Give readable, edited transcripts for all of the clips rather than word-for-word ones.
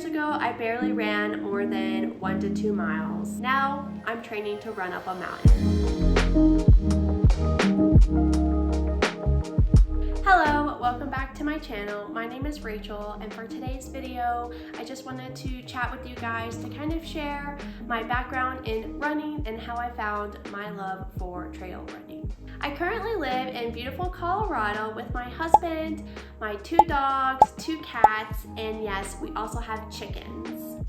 years ago, I barely ran more than 1 to 2 miles. Now, I'm training to run up a mountain. Hello, welcome back to my channel. My name is Rachel, and for today's video, I just wanted to chat with you guys to kind of share my background in running and how I found my love for trail running. I currently live in beautiful Colorado with my husband, my 2 dogs, 2 cats, and yes, we also have chickens.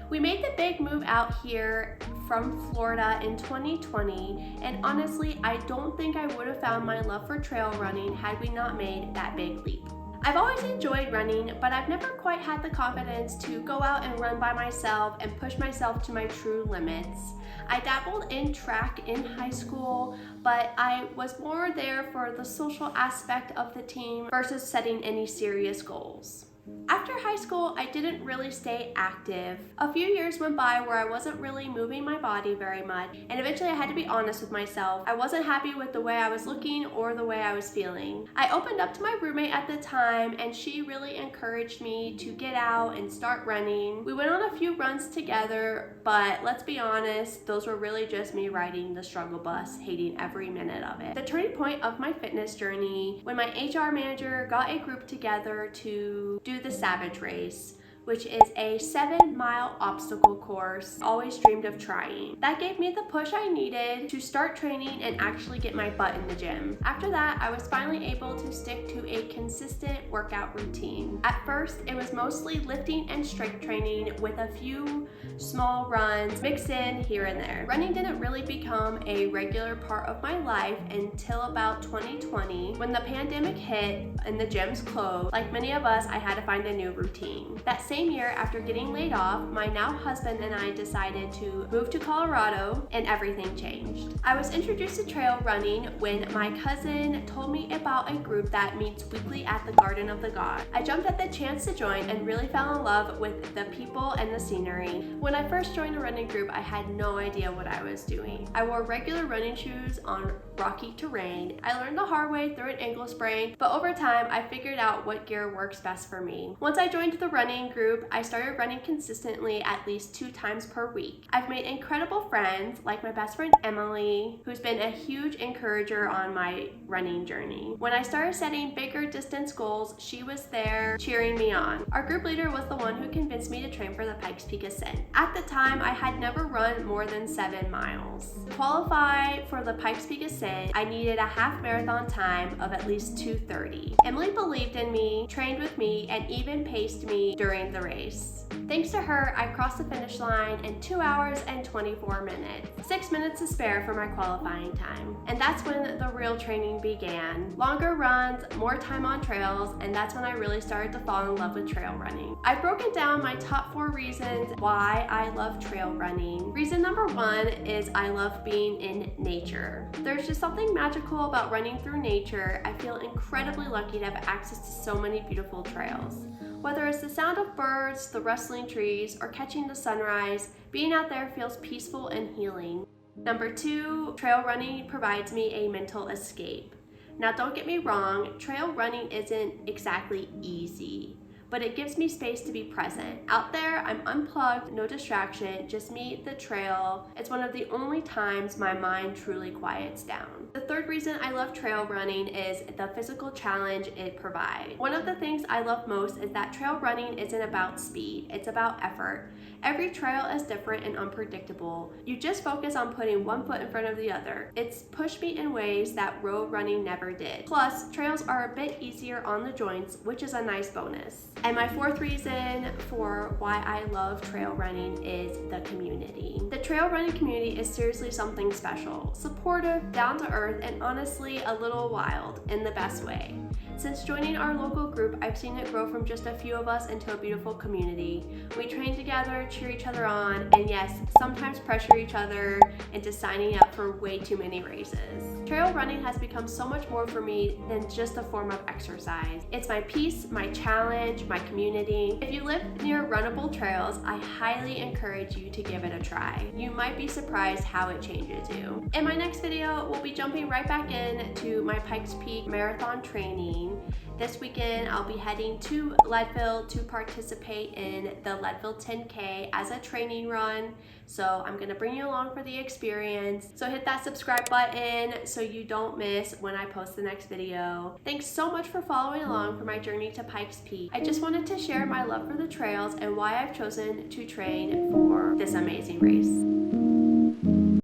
We made the big move out here from Florida in 2020, and honestly, I don't think I would have found my love for trail running had we not made that big leap. I've always enjoyed running, but I've never quite had the confidence to go out and run by myself and push myself to my true limits. I dabbled in track in high school, but I was more there for the social aspect of the team versus setting any serious goals. After high school, I didn't really stay active. A few years went by where I wasn't really moving my body very much, and eventually I had to be honest with myself. I wasn't happy with the way I was looking or the way I was feeling. I opened up to my roommate at the time, and she really encouraged me to get out and start running. We went on a few runs together, but let's be honest, those were really just me riding the struggle bus, hating every minute of it. The turning point of my fitness journey, when my HR manager got a group together to do the Savage Race, which is a 7-mile obstacle course I always dreamed of trying. That gave me the push I needed to start training and actually get my butt in the gym. After that, I was finally able to stick to a consistent workout routine. At first, it was mostly lifting and strength training with a few small runs mixed in here and there. Running didn't really become a regular part of my life until about 2020 when the pandemic hit and the gyms closed. Like many of us, I had to find a new routine. That same year, after getting laid off, my now husband and I decided to move to Colorado, and everything changed. I was introduced to trail running when my cousin told me about a group that meets weekly at the Garden of the Gods. I jumped at the chance to join and really fell in love with the people and the scenery. When I first joined the running group, I had no idea what I was doing. I wore regular running shoes on rocky terrain. I learned the hard way through an ankle sprain, but over time, I figured out what gear works best for me. Once I joined the running group, I started running consistently at least 2 times per week. I've made incredible friends, like my best friend Emily, who's been a huge encourager on my running journey. When I started setting bigger distance goals, she was there cheering me on. Our group leader was the one who convinced me to train for the Pikes Peak Ascent. At the time, I had never run more than 7 miles. To qualify for the Pikes Peak Ascent, I needed a half marathon time of at least 2:30. Emily believed in me, trained with me, and even paced me during the race. Thanks to her, I crossed the finish line in 2 hours and 24 minutes. 6 minutes to spare for my qualifying time. And that's when the real training began. Longer runs, more time on trails, and that's when I really started to fall in love with trail running. I've broken down my top 4 reasons why I love trail running. Reason number 1 is I love being in nature. There's just something magical about running through nature. I feel incredibly lucky to have access to so many beautiful trails. Whether it's the sound of birds, the rustling trees, or catching the sunrise, being out there feels peaceful and healing. Number 2, trail running provides me a mental escape. Now don't get me wrong, trail running isn't exactly easy, but it gives me space to be present. Out there, I'm unplugged, no distraction, just me, the trail. It's one of the only times my mind truly quiets down. The third reason I love trail running is the physical challenge it provides. One of the things I love most is that trail running isn't about speed, it's about effort. Every trail is different and unpredictable. You just focus on putting one foot in front of the other. It's pushed me in ways that road running never did. Plus, trails are a bit easier on the joints, which is a nice bonus. And my 4th reason for why I love trail running is the community. The trail running community is seriously something special, supportive, down to earth, and honestly a little wild in the best way. Since joining our local group, I've seen it grow from just a few of us into a beautiful community. We train together, cheer each other on, and yes, sometimes pressure each other into signing up for way too many races. Trail running has become so much more for me than just a form of exercise. It's my peace, my challenge, my community. If you live near runnable trails, I highly encourage you to give it a try. You might be surprised how it changes you. In my next video, we'll be jumping right back into my Pikes Peak Marathon training. running. This weekend, I'll be heading to Leadville to participate in the Leadville 10K as a training run. So I'm gonna bring you along for the experience. So hit that subscribe button so you don't miss when I post the next video. Thanks so much for following along for my journey to Pikes Peak. I just wanted to share my love for the trails and why I've chosen to train for this amazing race.